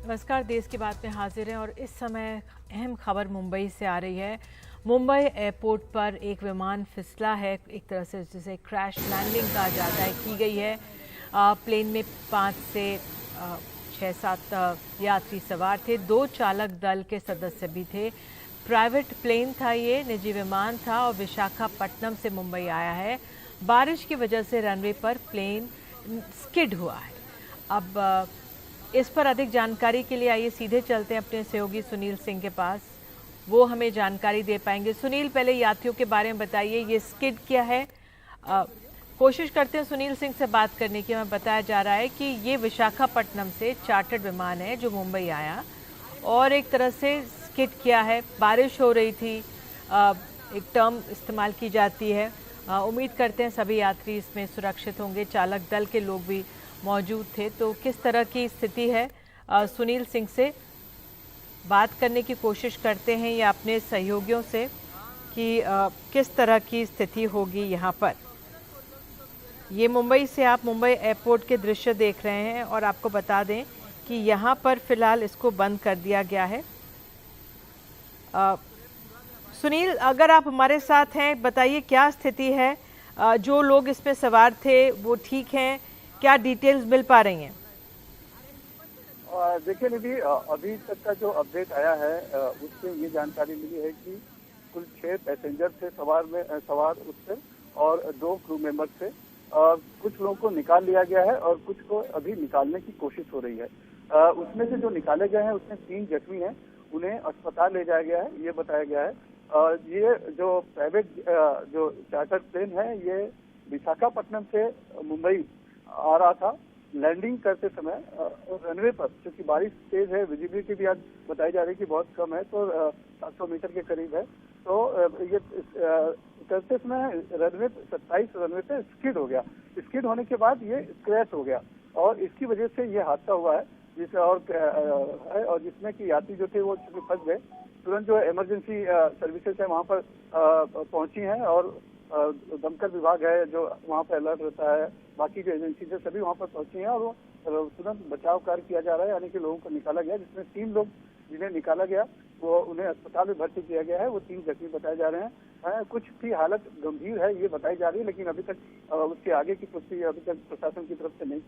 नमस्कार। देश की बात में हाजिर हैं और इस समय अहम खबर मुंबई से आ रही है। मुंबई एयरपोर्ट पर एक विमान फिसला है, एक तरह से जिसे क्रैश लैंडिंग कहा जाता है, की गई है। प्लेन में 5 से 6-7 यात्री सवार थे, 2 चालक दल के सदस्य भी थे। प्राइवेट प्लेन था, ये निजी विमान था और विशाखापट्टनम से मुंबई आया है। बारिश की वजह से रनवे पर प्लेन स्किड हुआ है। अब इस पर अधिक जानकारी के लिए आइए सीधे चलते हैं अपने सहयोगी सुनील सिंह के पास, वो हमें जानकारी दे पाएंगे। सुनील, पहले यात्रियों के बारे में बताइए, ये स्किड क्या है? कोशिश करते हैं सुनील सिंह से बात करने की। हमें बताया जा रहा है कि ये विशाखापट्टनम से चार्टर्ड विमान है जो मुंबई आया और एक तरह से स्किड किया है। बारिश हो रही थी, एक टर्म इस्तेमाल की जाती है। उम्मीद करते हैं सभी यात्री इसमें सुरक्षित होंगे, चालक दल के लोग भी मौजूद थे। तो किस तरह की स्थिति है, सुनील सिंह से बात करने की कोशिश करते हैं या अपने सहयोगियों से कि किस तरह की स्थिति होगी यहाँ पर। ये मुंबई से आप मुंबई एयरपोर्ट के दृश्य देख रहे हैं और आपको बता दें कि यहाँ पर फिलहाल इसको बंद कर दिया गया है। सुनील, अगर आप हमारे साथ हैं, बताइए क्या स्थिति है? जो लोग इसमें सवार थे वो ठीक हैं? क्या डिटेल्स मिल पा रही हैं? देखिए निधि, अभी तक का जो अपडेट आया है उससे ये जानकारी मिली है कि कुल 6 पैसेंजर थे सवार उससे और 2 क्रू मेंबर थे। कुछ लोगों को निकाल लिया गया है और कुछ को अभी निकालने की कोशिश हो रही है। उसमें से जो निकाले गए हैं उसमें 3 जख्मी हैं, उन्हें अस्पताल ले जाया गया है, ये बताया गया है। ये जो प्राइवेट जो चार्टर्ड प्लेन है, ये विशाखापट्टनम से मुंबई आ रहा था। लैंडिंग करते समय रनवे पर, क्योंकि बारिश तेज है, विजिबिलिटी भी आज बताई जा रही है कि बहुत कम है, तो 700 मीटर के करीब है, तो ये करते समय 27 रनवे पे स्किड हो गया। स्किड होने के बाद ये क्रैश हो गया और इसकी वजह से ये हादसा हुआ है। और जिसमें कि यात्री जो थे वो चूंकि फंस गए, तुरंत जो इमरजेंसी सर्विसेज है वहाँ पर पहुंची हैं और दमकल विभाग है जो वहाँ पर अलर्ट रहता है, बाकी जो एजेंसी है सभी वहाँ पर पहुंची हैं और तुरंत बचाव कार्य किया जा रहा है, यानी कि लोगों को निकाला गया, जिसमें 3 लोग जिन्हें निकाला गया वो उन्हें अस्पताल में भर्ती किया गया है। वो 3 जख्मी बताए जा रहे हैं। कुछ की हालत गंभीर है ये बताई जा रही है, लेकिन अभी तक उसके आगे की पुष्टि अभी तक प्रशासन की तरफ से नहीं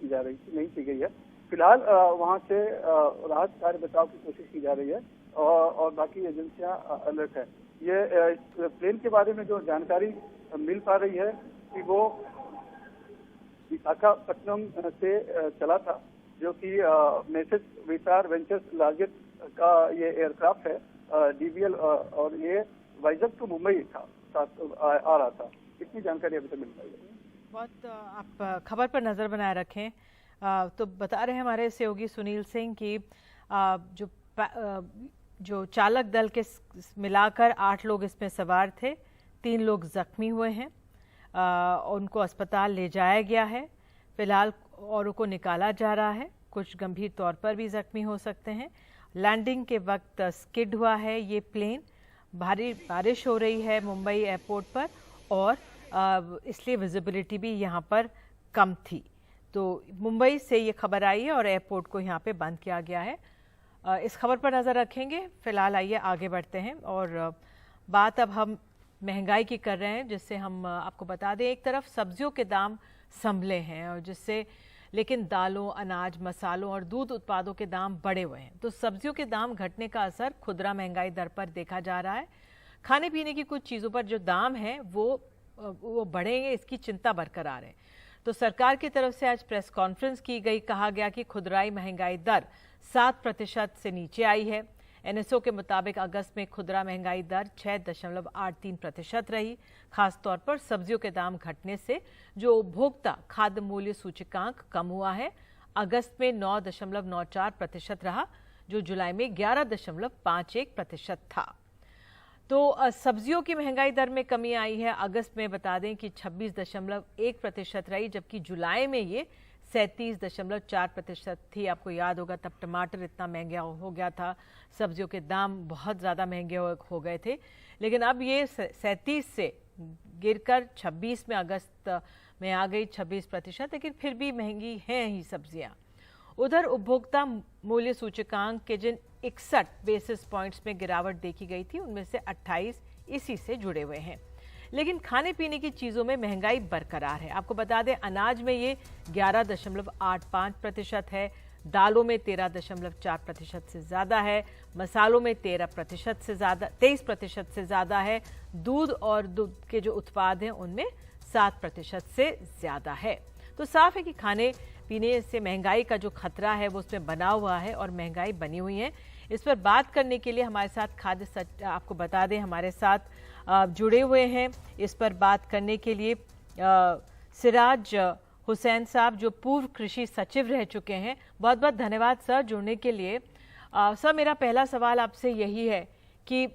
की गई है। फिलहाल वहाँ से राहत कार्य बचाव की कोशिश की जा रही है और बाकी एजेंसियां अलर्ट है। ये प्लेन के बारे में जो जानकारी मिल पा रही है कि वो विशाखापट्टनम से चला था, जो कि मैसेज विस्तार वेंचर्स लार्जेस्ट का ये एयरक्राफ्ट है, DVL, और ये वाइजक टू मुंबई था, आ रहा था। इतनी जानकारी अभी तक मिल पाई है। बहुत आप खबर पर नज़र बनाए रखें। तो बता रहे हैं हमारे सहयोगी सुनील सिंह की जो चालक दल के मिलाकर 8 लोग इसमें सवार थे, 3 लोग जख्मी हुए हैं। उनको अस्पताल ले जाया गया है फिलहाल, औरों को निकाला जा रहा है। कुछ गंभीर तौर पर भी जख्मी हो सकते हैं। लैंडिंग के वक्त स्किड हुआ है ये प्लेन। भारी बारिश हो रही है मुंबई एयरपोर्ट पर और इसलिए विजिबिलिटी भी यहाँ पर कम थी। तो मुंबई से ये खबर आई है और एयरपोर्ट को यहाँ पे बंद किया गया है। इस खबर पर नज़र रखेंगे। फिलहाल आइए आगे बढ़ते हैं और बात अब हम महंगाई की कर रहे हैं, जिससे हम आपको बता दें, एक तरफ सब्जियों के दाम संभले हैं और जिससे लेकिन दालों, अनाज, मसालों और दूध उत्पादों के दाम बढ़े हुए हैं। तो सब्जियों के दाम घटने का असर खुदरा महंगाई दर पर देखा जा रहा है। खाने पीने की कुछ चीज़ों पर जो दाम हैं वो बढ़ेंगे, इसकी चिंता बरकरार है। तो सरकार की तरफ से आज प्रेस कॉन्फ्रेंस की गई, कहा गया कि खुदराई महंगाई दर 7% से नीचे आई है। NSO के मुताबिक अगस्त में खुदरा महंगाई दर 6.83% रही। खासतौर पर सब्जियों के दाम घटने से जो उपभोक्ता खाद्य मूल्य सूचकांक कम हुआ है, अगस्त में 9.94% रहा, जो जुलाई में 11.51% था। तो सब्जियों की महंगाई दर में कमी आई है। अगस्त में बता दें कि 26.1% रही, जबकि जुलाई में ये 37.4% थी। आपको याद होगा तब टमाटर इतना महंगा हो गया था, सब्जियों के दाम बहुत ज़्यादा महंगे हो गए थे। लेकिन अब ये 37 से गिरकर 26 में अगस्त में आ गई 26%, लेकिन फिर भी महंगी हैं ही सब्जियां। उधर उपभोक्ता मूल्य सूचकांक के जिन 61 बेसिस पॉइंट्स में गिरावट देखी गई थी, उनमें से 28 इसी से जुड़े हुए हैं। लेकिन खाने पीने की चीज़ों में महंगाई बरकरार है। आपको बता दें, अनाज में ये 11.85% है, दालों में 13.4% से ज़्यादा है, मसालों में 23% से ज़्यादा है, दूध और दूध के जो उत्पाद हैं उनमें 7% से ज़्यादा है। तो साफ है कि खाने पीने से महंगाई का जो खतरा है वो उसमें बना हुआ है और महंगाई बनी हुई है। इस पर बात करने के लिए हमारे साथ आपको बता दें, हमारे साथ जुड़े हुए हैं इस पर बात करने के लिए सिराज हुसैन साहब, जो पूर्व कृषि सचिव रह चुके हैं। बहुत बहुत धन्यवाद सर जुड़ने के लिए। सर, मेरा पहला सवाल आपसे यही है कि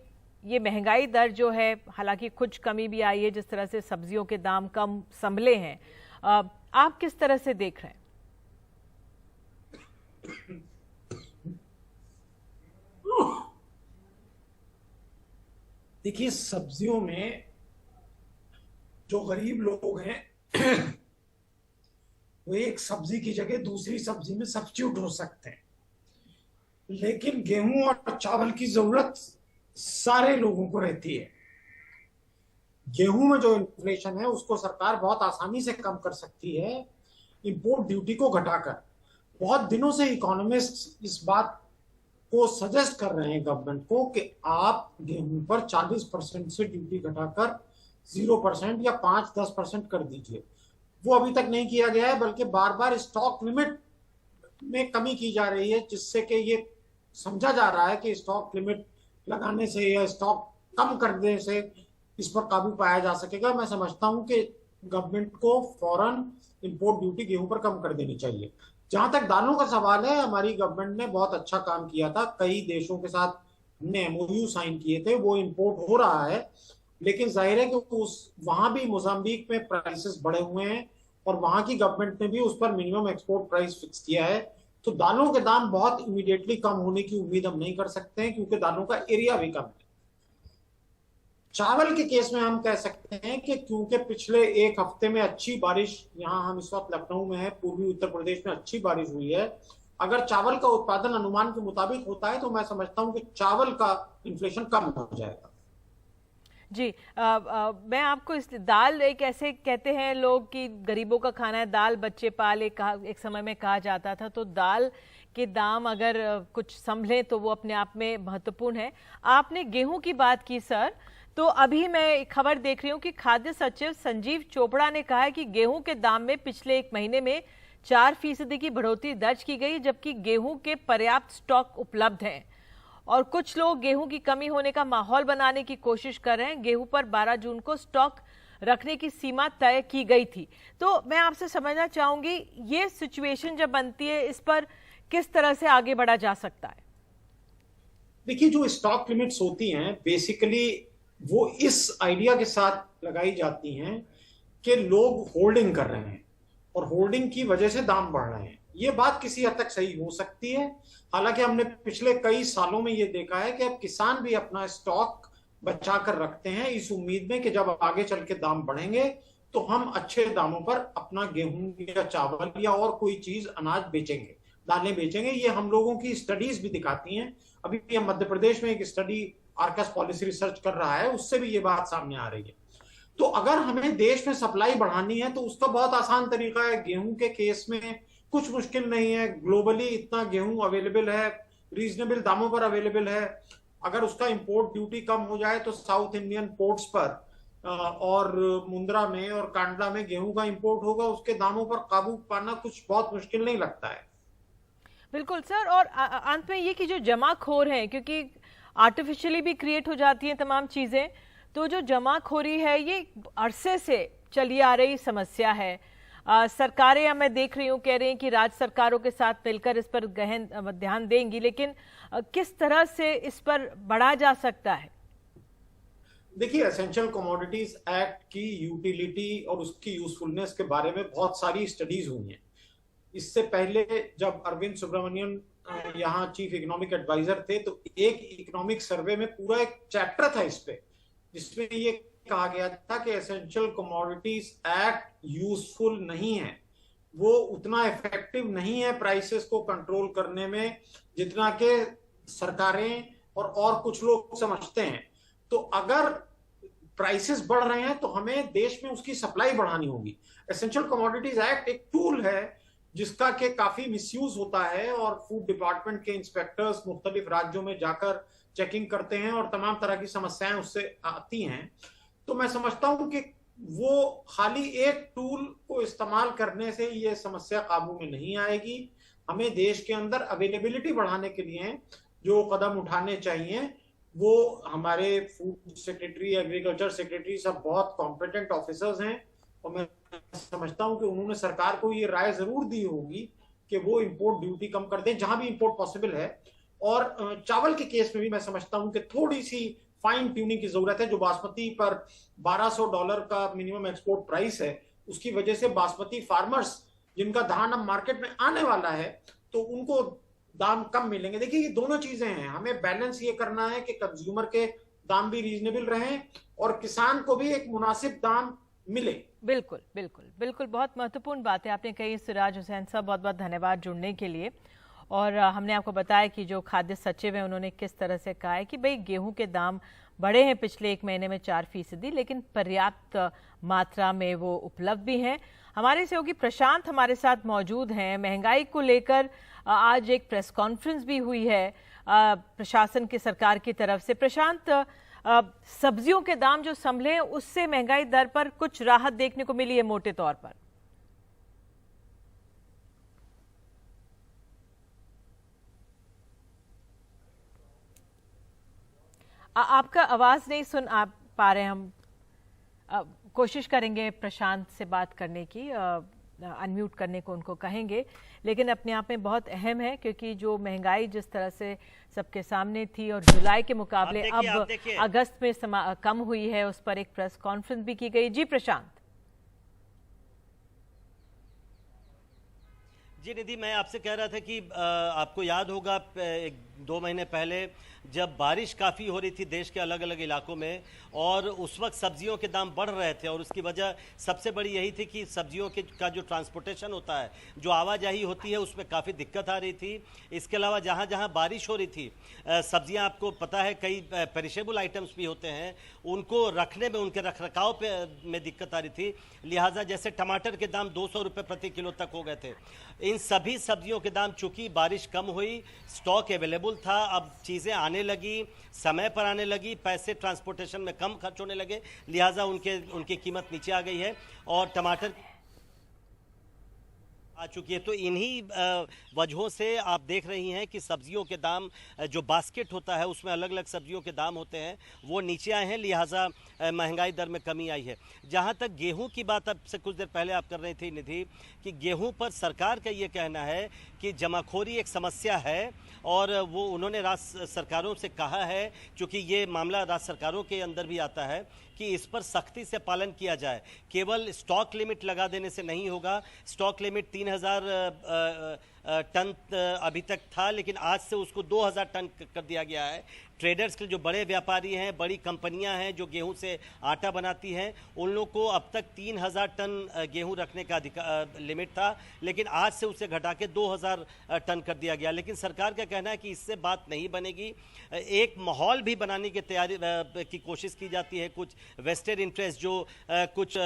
ये महंगाई दर जो है, हालांकि कुछ कमी भी आई है, जिस तरह से सब्जियों के दाम कम संभले हैं, आप किस तरह से देख रहे हैं? देखिए, सब्जियों में जो गरीब लोग हैं वो एक सब्जी की जगह दूसरी सब्जी में सब्स्टिट्यूट हो सकते हैं, लेकिन गेहूं और चावल की जरूरत सारे लोगों को रहती है। गेहूं में जो इन्फ्लेशन है उसको सरकार बहुत आसानी से कम कर सकती है इंपोर्ट ड्यूटी को घटाकर। बहुत दिनों से इकोनॉमिस्ट इस बात को सजेस्ट कर रहे हैं गवर्नमेंट को कि आप गेहूं पर 40% से ड्यूटी घटाकर 0% या 5-10% कर दीजिए। वो अभी तक नहीं किया गया है, बल्कि बार बार स्टॉक लिमिट में कमी की जा रही है, जिससे कि ये समझा जा रहा है कि स्टॉक लिमिट लगाने से या स्टॉक कम करने से इस पर काबू पाया जा सकेगा। मैं समझता हूं कि गवर्नमेंट को फौरन इंपोर्ट ड्यूटी गेहूं पर कम कर देनी चाहिए। जहां तक दालों का सवाल है, हमारी गवर्नमेंट ने बहुत अच्छा काम किया था। कई देशों के साथ हमने एमओयू साइन किए थे, वो इंपोर्ट हो रहा है, लेकिन जाहिर है कि वहां भी मोजाम्बिक में प्राइसेस बढ़े हुए हैं और वहां की गवर्नमेंट ने भी उस पर मिनिमम एक्सपोर्ट प्राइस फिक्स किया है। तो दालों के दाम बहुत इमीडिएटली कम होने की उम्मीद हम नहीं कर सकते हैं, क्योंकि दालों का एरिया भी कम है। चावल के केस में हम कह सकते हैं कि क्योंकि पिछले एक हफ्ते में अच्छी बारिश, यहाँ हम इस वक्त लखनऊ में है, पूर्वी उत्तर प्रदेश में अच्छी बारिश हुई है। अगर चावल का उत्पादन अनुमान के मुताबिक होता है तो मैं समझता हूं कि चावल का इन्फ्लेशन कम हो जाएगा। जी, मैं आपको इस दाल, एक ऐसे कहते हैं लोग कि गरीबों का खाना है, दाल बच्चे पाल, एक समय में कहा जाता था। तो दाल के दाम अगर कुछ संभले तो वो अपने आप में महत्वपूर्ण है। आपने गेहूं की बात की सर, तो अभी मैं एक खबर देख रही हूं कि खाद्य सचिव संजीव चोपड़ा ने कहा है कि गेहूं के दाम में पिछले एक महीने में 4% की बढ़ोतरी दर्ज की गई, जबकि गेहूं के पर्याप्त स्टॉक उपलब्ध हैं और कुछ लोग गेहूं की कमी होने का माहौल बनाने की कोशिश कर रहे हैं। गेहूं पर 12 जून को स्टॉक रखने की सीमा तय की गई थी। तो मैं आपसे समझना चाहूंगी, ये सिचुएशन जब बनती है, इस पर किस तरह से आगे बढ़ा जा सकता है? देखिए, जो स्टॉक लिमिट्स होती हैं बेसिकली वो इस आइडिया के साथ लगाई जाती हैं कि लोग होल्डिंग कर रहे हैं और होल्डिंग की वजह से दाम बढ़ रहे हैं। ये बात किसी हद तक सही हो सकती है। हालांकि हमने पिछले कई सालों में ये देखा है कि अब किसान भी अपना स्टॉक बचा कर रखते हैं इस उम्मीद में कि जब आगे चल के दाम बढ़ेंगे तो हम अच्छे दामों पर अपना गेहूं या चावल या और कोई चीज, अनाज बेचेंगे, दालें बेचेंगे। ये हम लोगों की स्टडीज भी दिखाती हैं। अभी मध्य प्रदेश में एक स्टडी आर्कस पॉलिसी रिसर्च कर रहा है, उससे भी ये बात सामने आ रही है। तो अगर हमें देश में सप्लाई बढ़ानी है तो उसका बहुत आसान तरीका है। गेहूं के केस में कुछ मुश्किल नहीं है, ग्लोबली इतना गेहूं अवेलेबल है, रीजनेबल दामों पर अवेलेबल है। अगर उसका इंपोर्ट ड्यूटी कम हो जाए तो साउथ इंडियन पोर्ट्स पर और मुंद्रा में और कांडला में गेहूं का इंपोर्ट होगा, उसके दामों पर काबू पाना कुछ बहुत मुश्किल नहीं लगता है। बिल्कुल सर, और अंत में ये कि जो जमाखोर हैं, क्योंकि आर्टिफिशियली भी क्रिएट हो जाती हैं तमाम चीज़ें, तो जो जमाखोरी है ये अरसे से चली आ रही समस्या है। सरकारें, मैं देख रही हूँ, कह रही हैं कि राज्य सरकारों के साथ मिलकर इस पर गहन ध्यान देंगी, लेकिन किस तरह से इस पर बढ़ा जा सकता है? देखिए, एसेंशियल कमोडिटीज एक्ट की यूटिलिटी और उसकी यूजफुलनेस के बारे में बहुत सारी स्टडीज हुई हैं। इससे पहले जब अरविंद सुब्रमण्यन यहाँ चीफ इकोनॉमिक एडवाइजर थे तो एक इकोनॉमिक सर्वे में पूरा एक चैप्टर था इस पे, जिसमें ये कहा गया था कि एसेंशियल कमोडिटीज एक्ट यूजफुल नहीं है। वो उतना इफेक्टिव नहीं है प्राइसेस को कंट्रोल करने में जितना कि सरकारें और कुछ लोग समझते हैं। तो अगर प्राइसेस बढ़ रहे हैं तो हमें देश में उसकी सप्लाई बढ़ानी होगी। एसेंशियल कमोडिटीज एक्ट एक टूल है जिसका के काफी मिसयूज होता है और फूड डिपार्टमेंट के इंस्पेक्टर्स मुख्तलिफ राज्यों में जाकर चेकिंग करते हैं और तमाम तरह की समस्याएं उससे आती हैं। तो मैं समझता हूं कि वो खाली एक टूल को इस्तेमाल करने से ये समस्या काबू में नहीं आएगी। हमें देश के अंदर अवेलेबिलिटी बढ़ाने के लिए जो कदम उठाने चाहिए वो हमारे फूड सेक्रेटरी, एग्रीकल्चर सेक्रेटरी सब बहुत कॉम्पिटेंट ऑफिसर्स हैं और मैं समझता हूं कि उन्होंने सरकार को ये राय जरूर दी होगी कि वो इंपोर्ट ड्यूटी कम कर दें जहां भी इंपोर्ट पॉसिबल है। और चावल के केस में भी मैं समझता हूं कि थोड़ी सी फाइन ट्यूनिंग की जरूरत है। जो बासमती पर $1200 का मिनिमम एक्सपोर्ट प्राइस है, उसकी वजह से बासमती फार्मर्स जिनका धान अब मार्केट में आने वाला है तो उनको दाम कम मिलेंगे। देखिए ये दोनों चीजें हैं, हमें बैलेंस ये करना है कि कंज्यूमर के दाम भी रीजनेबल रहें और किसान को भी एक मुनासिब दाम मिले। बिल्कुल बिल्कुल बिल्कुल, बहुत महत्वपूर्ण बात है आपने कही सिराज हुसैन साहब, बहुत बहुत धन्यवाद जुड़ने के लिए। और हमने आपको बताया कि जो खाद्य सचिव हैं उन्होंने किस तरह से कहा है कि भाई गेहूं के दाम बढ़े हैं पिछले एक महीने में 4%, लेकिन पर्याप्त मात्रा में वो उपलब्ध भी हैं। हमारे सहयोगी प्रशांत हमारे साथ मौजूद हैं। महंगाई को लेकर आज एक प्रेस कॉन्फ्रेंस भी हुई है प्रशासन की, सरकार की तरफ से। प्रशांत, सब्जियों के दाम जो संभले उससे महंगाई दर पर कुछ राहत देखने को मिली है मोटे तौर पर? आपका आवाज नहीं सुन पा रहे हम। कोशिश करेंगे प्रशांत से बात करने की, अनम्यूट करने को उनको कहेंगे, लेकिन अपने आप में बहुत अहम है क्योंकि जो महंगाई जिस तरह से सबके सामने थी और जुलाई के मुकाबले अब अगस्त में कम हुई है, उस पर एक प्रेस कॉन्फ्रेंस भी की गई। जी प्रशांत। जी निधि, मैं आपसे कह रहा था कि आपको याद होगा 2 महीने पहले जब बारिश काफ़ी हो रही थी देश के अलग अलग इलाकों में और उस वक्त सब्जियों के दाम बढ़ रहे थे और उसकी वजह सबसे बड़ी यही थी कि सब्जियों के का जो ट्रांसपोर्टेशन होता है, जो आवाजाही होती है, उसमें काफ़ी दिक्कत आ रही थी। इसके अलावा जहाँ जहाँ बारिश हो रही थी, सब्जियाँ आपको पता है कई पेरिशेबल आइटम्स भी होते हैं, उनको रखने में, उनके रखरखाव में दिक्कत आ रही थी। लिहाजा जैसे टमाटर के दाम 200 रुपये प्रति किलो तक हो गए थे। इन सभी सब्जियों के दाम, चूंकि बारिश कम हुई, स्टॉक अवेलेबल था, अब चीज़ें आने लगी, समय पर आने लगी, पैसे ट्रांसपोर्टेशन में कम खर्च होने लगे, लिहाजा उनकी कीमत नीचे आ गई है और टमाटर आ चुकी है। तो इन्हीं वजहों से आप देख रही हैं कि सब्जियों के दाम, जो बास्केट होता है उसमें अलग अलग सब्जियों के दाम होते हैं, वो नीचे आए हैं, लिहाजा महंगाई दर में कमी आई है। जहां तक गेहूं की बात अब से कुछ देर पहले आप कर रही थी निधि, कि गेहूं पर सरकार का ये कहना है कि जमाखोरी एक समस्या है और वो उन्होंने राज्य सरकारों से कहा है, क्योंकि ये मामला राज्य सरकारों के अंदर भी आता है, कि इस पर सख्ती से पालन किया जाए। केवल स्टॉक लिमिट लगा देने से नहीं होगा। स्टॉक लिमिट 3000 टन अभी तक था, लेकिन आज से उसको 2000 टन कर दिया गया है। ट्रेडर्स के जो बड़े व्यापारी हैं, बड़ी कंपनियां हैं जो गेहूं से आटा बनाती हैं, उन लोग को अब तक 3000 टन गेहूं रखने का लिमिट था, लेकिन आज से उसे घटा के 2000 टन कर दिया गया। लेकिन सरकार का कहना है कि इससे बात नहीं बनेगी। एक माहौल भी बनाने की तैयारी की कोशिश की जाती है। कुछ वेस्टेड इंटरेस्ट, जो कुछ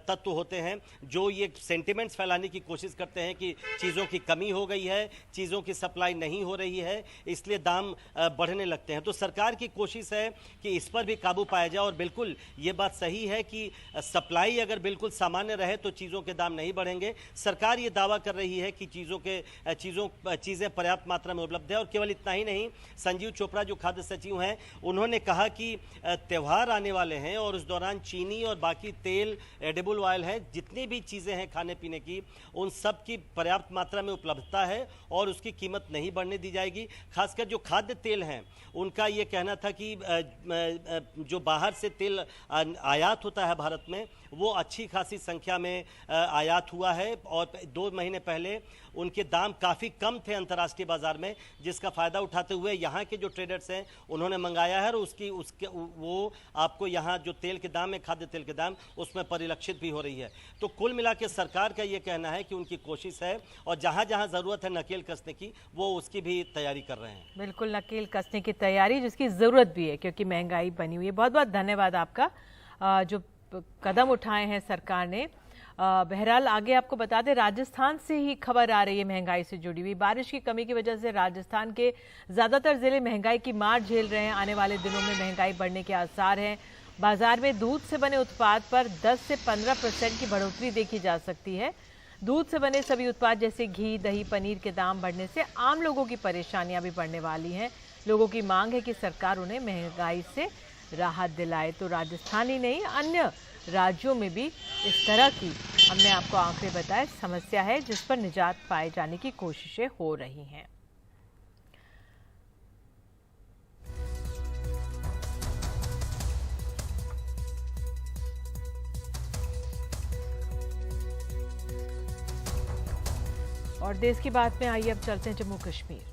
तत्व होते हैं जो ये सेंटिमेंट्स फैलाने की कोशिश करते हैं कि चीज़ों की कमी हो गई है, चीज़ों की सप्लाई नहीं हो रही है, इसलिए दाम बढ़ने लगते हैं। तो सरकार की कोशिश है कि इस पर भी काबू पाया जाए। और बिल्कुल ये बात सही है कि सप्लाई अगर बिल्कुल सामान्य रहे तो चीज़ों के दाम नहीं बढ़ेंगे। सरकार ये दावा कर रही है कि चीज़ें पर्याप्त मात्रा में उपलब्ध है। और केवल इतना ही नहीं, संजीव चोपड़ा जो खाद्य सचिव हैं, उन्होंने कहा कि त्यौहार आने वाले हैं और उस दौरान चीनी और बाकी तेल, एडिबल ऑयल है, जितनी भी चीज़ें हैं खाने पीने की, उन सब की पर्याप्त मात्रा में उपलब्धता है और उसकी कीमत नहीं बढ़ने दी जाएगी। खासकर जो खाद्य तेल हैं, उनका ये कहना था कि जो बाहर से तेल आयात होता है भारत में, वो अच्छी खासी संख्या में आयात हुआ है और 2 महीने पहले उनके दाम काफ़ी कम थे अंतर्राष्ट्रीय बाजार में, जिसका फ़ायदा उठाते हुए यहाँ के जो ट्रेडर्स हैं उन्होंने मंगाया है और उसके वो आपको यहाँ जो तेल के दाम है, खाद्य तेल के दाम, उसमें परिलक्षित भी हो रही है। तो कुल मिला के सरकार का ये कहना है कि उनकी कोशिश है और जहाँ जहाँ ज़रूरत है नकेल कसने की वो उसकी भी तैयारी कर रहे हैं। बिल्कुल नकेल कसने की तैयारी जिसकी ज़रूरत भी है क्योंकि महंगाई बनी हुई है। बहुत बहुत धन्यवाद आपका जो कदम उठाए हैं सरकार ने। बहरहाल आगे आपको बता दें, राजस्थान से ही खबर आ रही है महंगाई से जुड़ी हुई। बारिश की कमी की वजह से राजस्थान के ज़्यादातर ज़िले महंगाई की मार झेल रहे हैं। आने वाले दिनों में महंगाई बढ़ने के आसार हैं। बाजार में दूध से बने उत्पाद पर 10 से 15% की बढ़ोतरी देखी जा सकती है। दूध से बने सभी उत्पाद जैसे घी, दही, पनीर के दाम बढ़ने से आम लोगों की परेशानियां भी बढ़ने वाली हैं। लोगों की मांग है कि सरकार उन्हें महंगाई से राहत दिलाए। तो राजस्थान ही नहीं, अन्य राज्यों में भी इस तरह की हमने आपको आंकड़े बताए समस्या है जिस पर निजात पाए जाने की कोशिशें हो रही हैं। और देश की बात में आइए अब चलते हैं जम्मू कश्मीर।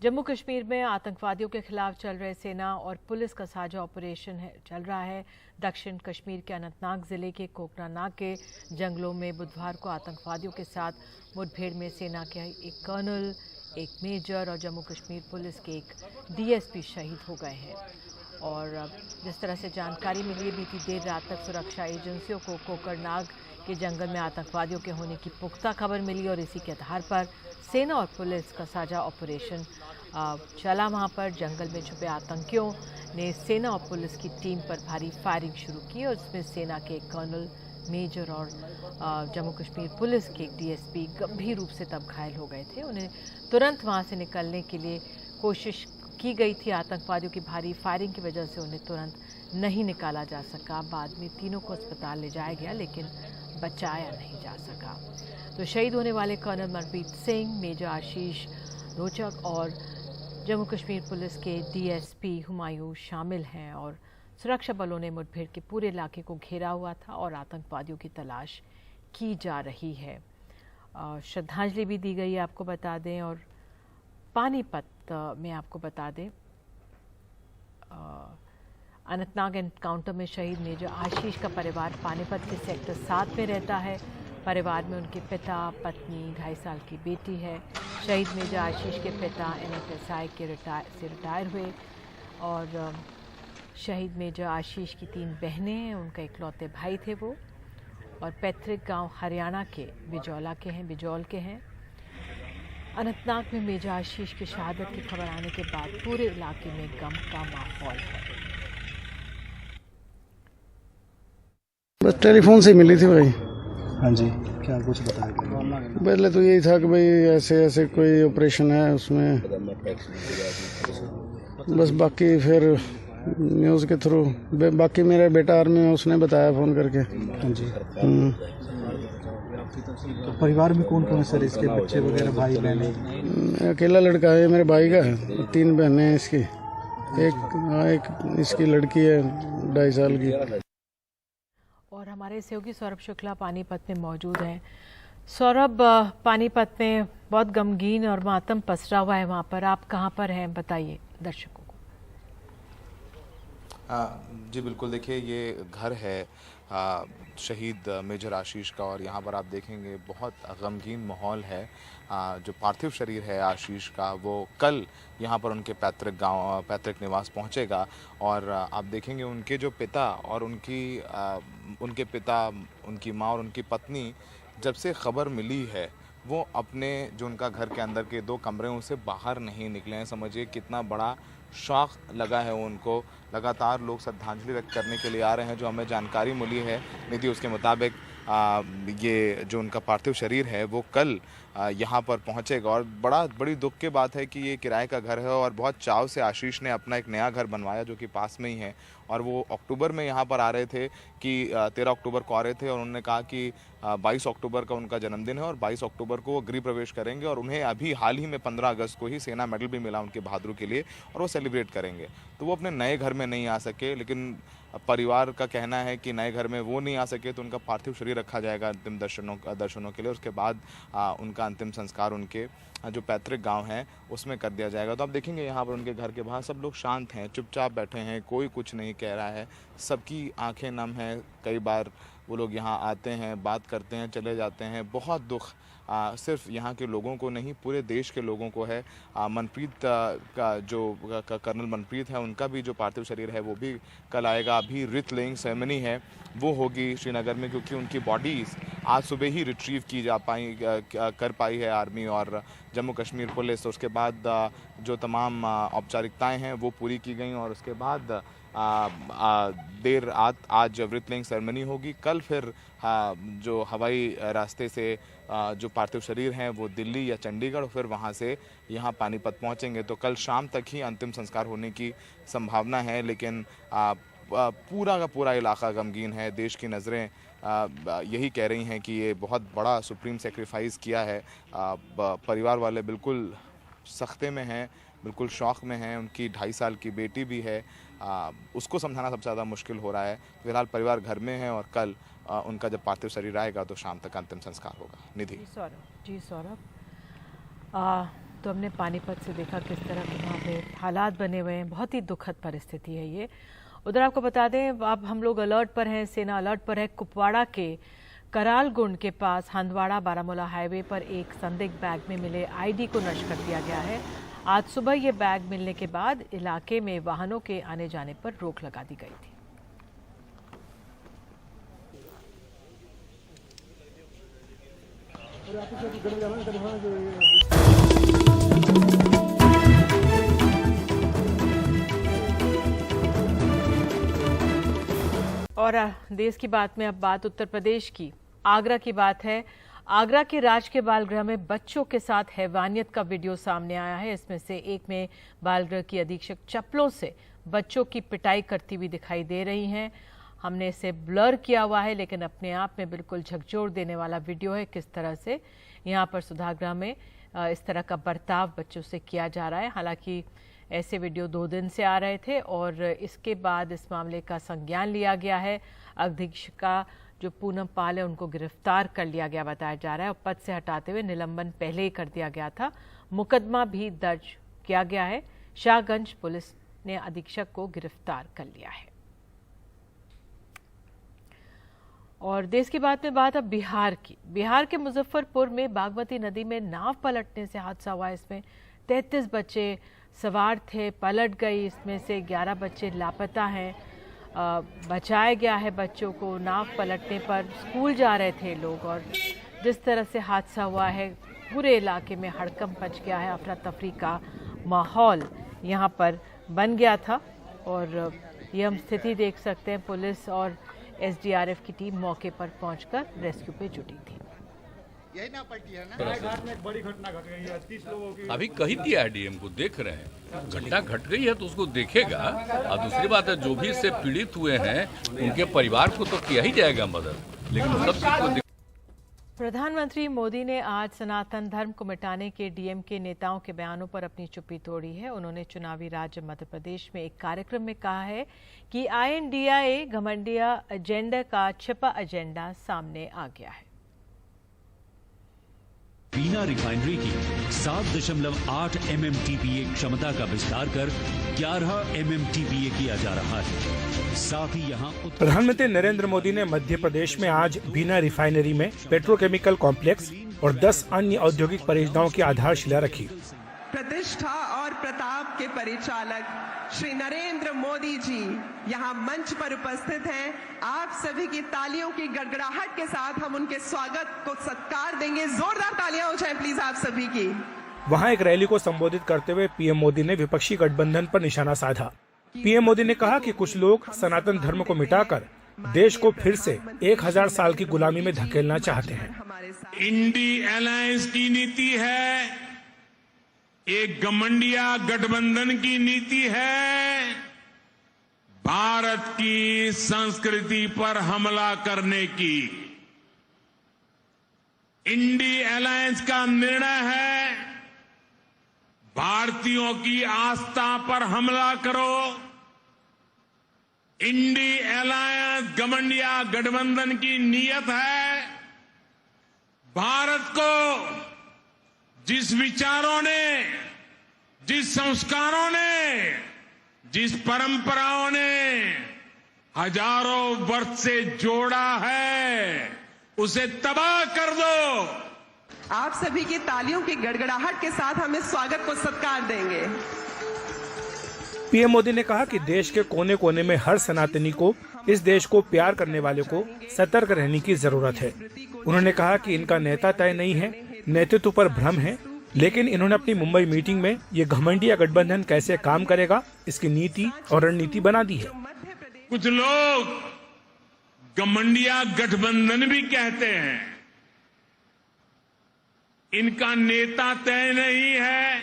जम्मू कश्मीर में आतंकवादियों के खिलाफ चल रहे सेना और पुलिस का साझा ऑपरेशन चल रहा है। दक्षिण कश्मीर के अनंतनाग जिले के कोकरानाग के जंगलों में बुधवार को आतंकवादियों के साथ मुठभेड़ में सेना के एक कर्नल, एक मेजर और जम्मू कश्मीर पुलिस के एक डीएसपी शहीद हो गए हैं। और जिस तरह से जानकारी मिली, बीती देर रात तक सुरक्षा एजेंसियों को कोकरनाग के जंगल में आतंकवादियों के होने की पुख्ता खबर मिली और इसी के आधार पर सेना और पुलिस का साझा ऑपरेशन चला। वहां पर जंगल में छुपे आतंकियों ने सेना और पुलिस की टीम पर भारी फायरिंग शुरू की और इसमें सेना के एक कर्नल, मेजर और जम्मू कश्मीर पुलिस के एक डीएसपी गंभीर रूप से तब घायल हो गए थे। उन्हें तुरंत वहां से निकलने के लिए कोशिश की गई थी। आतंकवादियों की भारी फायरिंग की वजह से उन्हें तुरंत नहीं निकाला जा सका। बाद में तीनों को अस्पताल ले जाया गया लेकिन बचाया नहीं जा सका। तो शहीद होने वाले कर्नल मनप्रीत सिंह, मेजर आशीष रोचक और जम्मू कश्मीर पुलिस के डीएसपी हुमायूं शामिल हैं। और सुरक्षा बलों ने मुठभेड़ के पूरे इलाके को घेरा हुआ था और आतंकवादियों की तलाश की जा रही है। श्रद्धांजलि भी दी गई है आपको बता दें। और पानीपत में आपको बता दें, अनंतनाग एनकाउंटर में शहीद मेजर आशीष का परिवार पानीपत के सेक्टर 7 में रहता है। परिवार में उनके पिता, पत्नी, 2.5 साल की बेटी है। शहीद मेजर आशीष के पिता NFSI से रिटायर हुए और शहीद मेजर आशीष की 3 बहनें हैं। उनका इकलौते भाई थे वो और पैतृक गांव हरियाणा के बिजौल के हैं। अनंतनाग में मेजर आशीष की शहादत की खबर आने के बाद पूरे इलाके में गम का माहौल है। बस टेलीफोन से मिली थी भाई। हाँ जी, क्या कुछ बताया? पहले तो यही था कि भाई ऐसे ऐसे कोई ऑपरेशन है उसमें, बस बाकी फिर न्यूज़ के थ्रू, बाकी मेरा बेटा आर्मी में, उसने बताया फ़ोन करके। हाँ जी। तो परिवार में कौन कौन सर इसके बच्चे वगैरह, भाई बहन? अकेला लड़का है, मेरे भाई का है। 3 बहनें हैं इसकी, एक इसकी लड़की है 2.5 साल की। और हमारे सहयोगी सौरभ शुक्ला पानीपत में मौजूद हैं। सौरभ, पानीपत में बहुत गमगीन और मातम पसरा हुआ है, वहाँ पर आप कहाँ पर हैं, बताइए दर्शकों को। जी बिल्कुल, देखिए ये घर है शहीद मेजर आशीष का और यहाँ पर आप देखेंगे बहुत गमगीन माहौल है। जो पार्थिव शरीर है आशीष का वो कल यहाँ पर उनके पैतृक निवास पहुँचेगा और आप देखेंगे उनके जो पिता और उनके पिता, उनकी माँ और उनकी पत्नी, जब से खबर मिली है वो अपने जो उनका घर के अंदर के 2 कमरे उनसे बाहर नहीं निकले हैं। समझिए कितना बड़ा शौक लगा है उनको। लगातार लोग श्रद्धांजलि व्यक्त करने के लिए आ रहे हैं। जो हमें जानकारी मिली है निधि, उसके मुताबिक ये जो उनका पार्थिव शरीर है वो कल यहाँ पर पहुँचेगा। और बड़ी दुख की बात है कि ये किराए का घर है और बहुत चाव से आशीष ने अपना एक नया घर बनवाया जो कि पास में ही है। और वो अक्टूबर में यहाँ पर आ रहे थे कि 13 अक्टूबर को आ रहे थे और उन्होंने कहा कि 22 अक्टूबर का उनका जन्मदिन है और 22 अक्टूबर को वो गृह प्रवेश करेंगे और उन्हें अभी हाल ही में 15 अगस्त को ही सेना मेडल भी मिला उनके बहादुरी के लिए और वो सेलिब्रेट करेंगे। तो वो अपने नए घर में नहीं आ सके, लेकिन परिवार का कहना है कि नए घर में वो नहीं आ सके तो उनका पार्थिव शरीर रखा जाएगा अंतिम दर्शनों के लिए। उसके बाद उनका अंतिम संस्कार उनके जो पैतृक गांव है उसमें कर दिया जाएगा। तो आप देखेंगे यहाँ पर उनके घर के बाहर सब लोग शांत हैं, चुपचाप बैठे हैं, कोई कुछ नहीं कह रहा है, सबकी आंखें नम हैं। कई बार वो लोग यहाँ आते हैं, बात करते हैं, चले जाते हैं। बहुत दुख सिर्फ यहाँ के लोगों को नहीं, पूरे देश के लोगों को है। मनप्रीत का जो कर्नल मनप्रीत है, उनका भी जो पार्थिव शरीर है वो भी कल आएगा। अभी रिथ लेइंग सेरेमनी है वो होगी श्रीनगर में, क्योंकि उनकी बॉडीज़ आज सुबह ही रिट्रीव की कर पाई है आर्मी और जम्मू कश्मीर पुलिस। उसके बाद जो तमाम औपचारिकताएं हैं वो पूरी की गई और उसके बाद देर रात आज रिथ लेइंग सेरेमनी होगी। कल फिर जो हवाई रास्ते से जो पार्थिव शरीर हैं वो दिल्ली या चंडीगढ़, फिर वहाँ से यहाँ पानीपत पहुँचेंगे। तो कल शाम तक ही अंतिम संस्कार होने की संभावना है, लेकिन पूरा का पूरा इलाका गमगीन है। देश की नज़रें यही कह रही हैं कि ये बहुत बड़ा सुप्रीम सेक्रीफाइस किया है। परिवार वाले बिल्कुल सख्ते में हैं, बिल्कुल शौक़ में हैं। उनकी 2.5 साल की बेटी भी है, उसको समझाना सबसे ज़्यादा मुश्किल हो रहा है। फिलहाल परिवार घर में है और कल उनका जब पार्थिव शरीर आएगा तो शाम तक अंतिम संस्कार होगा। निधि। जी सौरभ, तो हमने पानीपत से देखा किस तरह के वहाँ पे हालात बने हुए हैं। बहुत ही दुखद परिस्थिति है ये। उधर आपको बता दें, अब हम लोग अलर्ट पर हैं, सेना अलर्ट पर है। कुपवाड़ा के करालगुंड के पास हंदवाड़ा बारामूला हाईवे पर एक संदिग्ध बैग में मिले आईडी को नष्ट कर दिया गया है। आज सुबह ये बैग मिलने के बाद इलाके में वाहनों के आने जाने पर रोक लगा दी गई थी। और देश की बात में अब बात उत्तर प्रदेश की, आगरा की बात है। आगरा के राजकीय बाल गृह में बच्चों के साथ हैवानियत का वीडियो सामने आया है। इसमें से एक में बाल गृह की अधीक्षक चप्पलों से बच्चों की पिटाई करती हुई दिखाई दे रही हैं। हमने इसे ब्लर किया हुआ है, लेकिन अपने आप में बिल्कुल झकझोर देने वाला वीडियो है। किस तरह से यहाँ पर सुधागृह में इस तरह का बर्ताव बच्चों से किया जा रहा है। हालांकि ऐसे वीडियो 2 दिन से आ रहे थे और इसके बाद इस मामले का संज्ञान लिया गया है। अधीक्षिका जो पूनम पाल है उनको गिरफ्तार कर लिया गया बताया जा रहा है और पद से हटाते हुए निलंबन पहले ही कर दिया गया था। मुकदमा भी दर्ज किया गया है। शाहगंज पुलिस ने अधीक्षक को गिरफ्तार कर लिया है। और देश की बात में बात अब बिहार की। बिहार के मुजफ्फरपुर में बागमती नदी में नाव पलटने से हादसा हुआ। इसमें 33 बच्चे सवार थे, पलट गई। इसमें से 11 बच्चे लापता हैं। बचाया गया है बच्चों को। नाव पलटने पर स्कूल जा रहे थे लोग और जिस तरह से हादसा हुआ है पूरे इलाके में हड़कंप मच गया है। अफरा तफरी का माहौल यहाँ पर बन गया था और ये हम स्थिति देख सकते हैं। पुलिस और एसडीआरएफ की टीम मौके पर पहुंचकर रेस्क्यू पे जुटी थी। यही ना पलटी है ना। घाट में एक बड़ी घटना घट गई है, 30 लोगों की। अभी कही दिया है डीएम को, देख रहे हैं। घटना घट गई है तो उसको देखेगा। और दूसरी बात है, जो भी इससे पीड़ित हुए हैं उनके परिवार को तो किया ही जाएगा मदद, लेकिन सब चीज को। प्रधानमंत्री मोदी ने आज सनातन धर्म को मिटाने के डीएमके नेताओं के बयानों पर अपनी चुप्पी तोड़ी है। उन्होंने चुनावी राज्य मध्य प्रदेश में एक कार्यक्रम में कहा है कि INDIA घमंडिया एजेंडा का छिपा एजेंडा सामने आ गया है। बीना रिफाइनरी की 7.8 MMTPA क्षमता का विस्तार कर 11 MMTPA किया जा रहा है। साथ ही यहाँ प्रधानमंत्री नरेंद्र मोदी ने मध्य प्रदेश में आज बीना रिफाइनरी में पेट्रोकेमिकल कॉम्प्लेक्स और 10 अन्य औद्योगिक परियोजनाओं की आधारशिला रखी। प्रतिष्ठा और प्रताप के परिचालक श्री नरेंद्र मोदी जी यहाँ मंच पर उपस्थित हैं। आप सभी की तालियों की गड़गड़ाहट के साथ हम उनके स्वागत को सत्कार देंगे। जोरदार तालियां हो जाए प्लीज आप सभी की। वहाँ एक रैली को संबोधित करते हुए पीएम मोदी ने विपक्षी गठबंधन पर निशाना साधा। पीएम मोदी ने कहा कि कुछ लोग सनातन धर्म को मिटाकर देश को फिर से 1000 साल की गुलामी में धकेलना चाहते हैं। इंडी अलायंस की नीति है, एक घमंडिया गठबंधन की नीति है, भारत की संस्कृति पर हमला करने की। इंडी अलायंस का निर्णय है, भारतीयों की आस्था पर हमला करो। इंडी अलायंस घमंडिया गठबंधन की नीयत है, भारत को जिस विचारों ने, जिस संस्कारों ने, जिस परंपराओं ने हजारों वर्ष से जोड़ा है, उसे तबाह कर दो। आप सभी की तालियों की गड़गड़ाहट के साथ हम इस स्वागत को सत्कार देंगे। पीएम मोदी ने कहा कि देश के कोने कोने में हर सनातनी को, इस देश को प्यार करने वाले को सतर्क रहने की जरूरत है। उन्होंने कहा कि इनका नेता तय नहीं है, नेतृत्व पर भ्रम है, लेकिन इन्होंने अपनी मुंबई मीटिंग में ये घमंडिया गठबंधन कैसे काम करेगा, इसकी नीति और रणनीति बना दी है। कुछ लोग घमंडिया गठबंधन भी कहते हैं। इनका नेता तय नहीं है,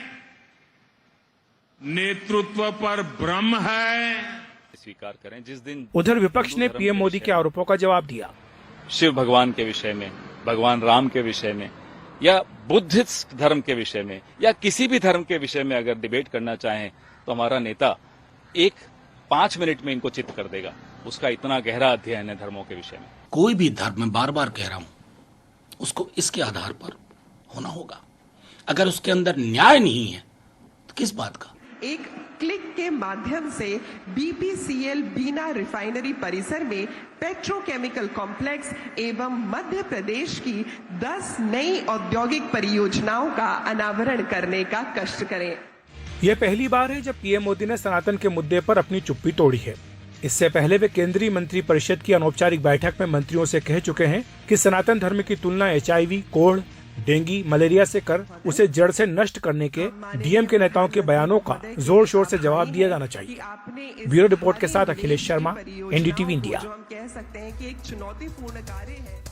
नेतृत्व पर भ्रम है। स्वीकार करें। जिस दिन उधर विपक्ष ने पीएम मोदी के आरोपों का जवाब दिया। शिव भगवान के विषय में, भगवान राम के विषय में, या बुद्धिस्ट धर्म के विषय में, या किसी भी धर्म के विषय में अगर डिबेट करना चाहें तो हमारा नेता 5 मिनट में इनको चित्त कर देगा। उसका इतना गहरा अध्ययन है धर्मों के विषय में। कोई भी धर्म, मैं बार बार कह रहा हूं, उसको इसके आधार पर होना होगा। अगर उसके अंदर न्याय नहीं है तो किस बात का? एक क्लिक के माध्यम से बीपीसीएल बीना रिफाइनरी परिसर में पेट्रोकेमिकल कॉम्प्लेक्स एवं मध्य प्रदेश की 10 नई औद्योगिक परियोजनाओं का अनावरण करने का कष्ट करें। यह पहली बार है जब पीएम मोदी ने सनातन के मुद्दे पर अपनी चुप्पी तोड़ी है। इससे पहले वे केंद्रीय मंत्री परिषद की अनौपचारिक बैठक में मंत्रियों से कह चुके हैं कि सनातन धर्म की तुलना HIV, कोढ़, डेंगू, मलेरिया से कर उसे जड़ से नष्ट करने के डीएम के नेताओं के बयानों का जोर शोर से जवाब दिया जाना चाहिए। ब्यूरो रिपोर्ट के साथ अखिलेश शर्मा, NDTV इंडिया। जो हम कह सकते हैं कि एक चुनौतीपूर्ण कार्य है।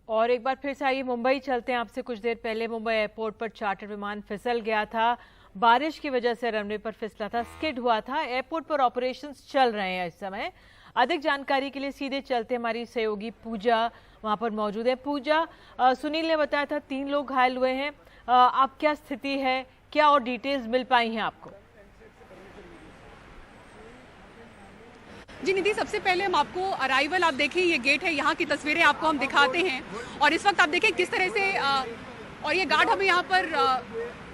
और एक बार फिर से आइए मुंबई चलते हैं। आपसे कुछ देर पहले मुंबई एयरपोर्ट पर चार्टर विमान फिसल गया था। बारिश की वजह से रनवे पर फिसला था, स्किड हुआ था। एयरपोर्ट पर ऑपरेशंस चल रहे हैं इस समय। अधिक जानकारी के लिए सीधे चलते हमारी सहयोगी पूजा वहां पर मौजूद है। पूजा, सुनील ने बताया था 3 लोग घायल हुए हैं, अब क्या स्थिति है, क्या और डिटेल्स मिल पाई हैं आपको? जी निधि, सबसे पहले हम आपको अराइवल, आप देखें ये गेट है, यहाँ की तस्वीरें आपको हम दिखाते हैं। और इस वक्त आप देखें किस तरह से और ये गार्ड हमें यहाँ पर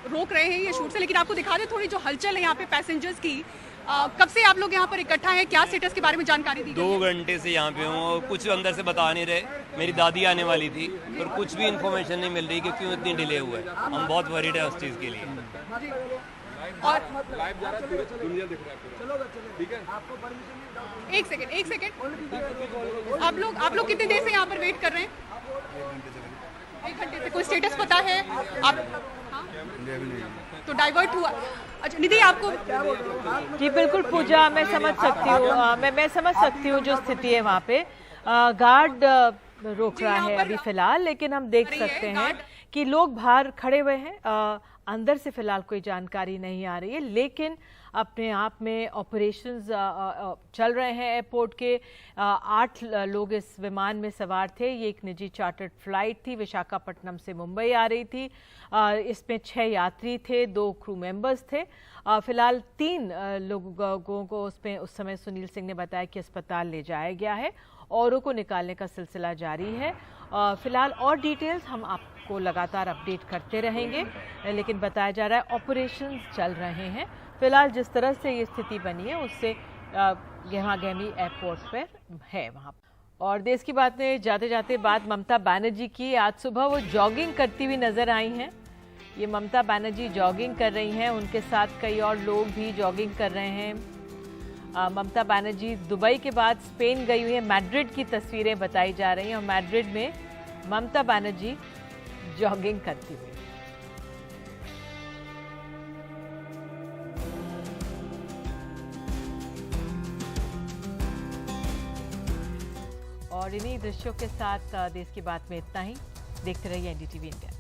रोक रहे हैं ये शूट से, लेकिन आपको दिखा दें थोड़ी जो हलचल है यहाँ पे पैसेंजर्स की। कब से आप लोग यहाँ पर इकट्ठा हैं, क्या स्टेटस के बारे में जानकारी दी? 2 घंटे से यहाँ पे हूँ और कुछ अंदर से बता नहीं रहे। मेरी दादी आने वाली थी और कुछ भी इन्फॉर्मेशन नहीं मिल रही कि क्यों इतनी डिले हुआ है। हम बहुत वरीड है उस चीज़ के लिए। और एक सेकेंड, आप लोग कितनी देर से यहाँ पर वेट कर रहे हैं? 1 घंटे से। कोई स्टेटस पता है आप? तो डाइवर्ट हुआ। अच्छा निधि, आपको? जी बिल्कुल पूजा, मैं समझ सकती हूँ, मैं समझ सकती हूँ जो स्थिति है वहाँ पे। गार्ड रोक रहा है अभी फिलहाल, लेकिन हम देख सकते हैं कि लोग बाहर खड़े हुए हैं। अंदर से फिलहाल कोई जानकारी नहीं आ रही है, लेकिन अपने आप में ऑपरेशंस चल रहे हैं एयरपोर्ट के। 8 लोग इस विमान में सवार थे। ये एक निजी चार्टर्ड फ्लाइट थी, विशाखापट्टनम से मुंबई आ रही थी। इसमें 6 यात्री थे, 2 क्रू मेंबर्स थे। फिलहाल 3 लोगों को उसमें उस समय सुनील सिंह ने बताया कि अस्पताल ले जाया गया है। औरों को निकालने का सिलसिला जारी है। फिलहाल और डिटेल्स हम आपको लगातार अपडेट करते रहेंगे, लेकिन बताया जा रहा है ऑपरेशंस चल रहे हैं। फिलहाल जिस तरह से ये स्थिति बनी है उससे गहमा-गहमी एयरपोर्ट पर है वहाँ। और देश की बात में जाते जाते बात ममता बनर्जी की। आज सुबह वो जॉगिंग करती हुई नजर आई हैं। ये ममता बनर्जी जॉगिंग कर रही हैं, उनके साथ कई और लोग भी जॉगिंग कर रहे हैं। ममता बनर्जी दुबई के बाद स्पेन गई हुई है। मैड्रिड की तस्वीरें बताई जा रही हैं और मैड्रिड में ममता बनर्जी जॉगिंग करती हुई। और इन्हीं दृश्यों के साथ देश की बात में इतना ही। देखते रहिए NDTV इंडिया।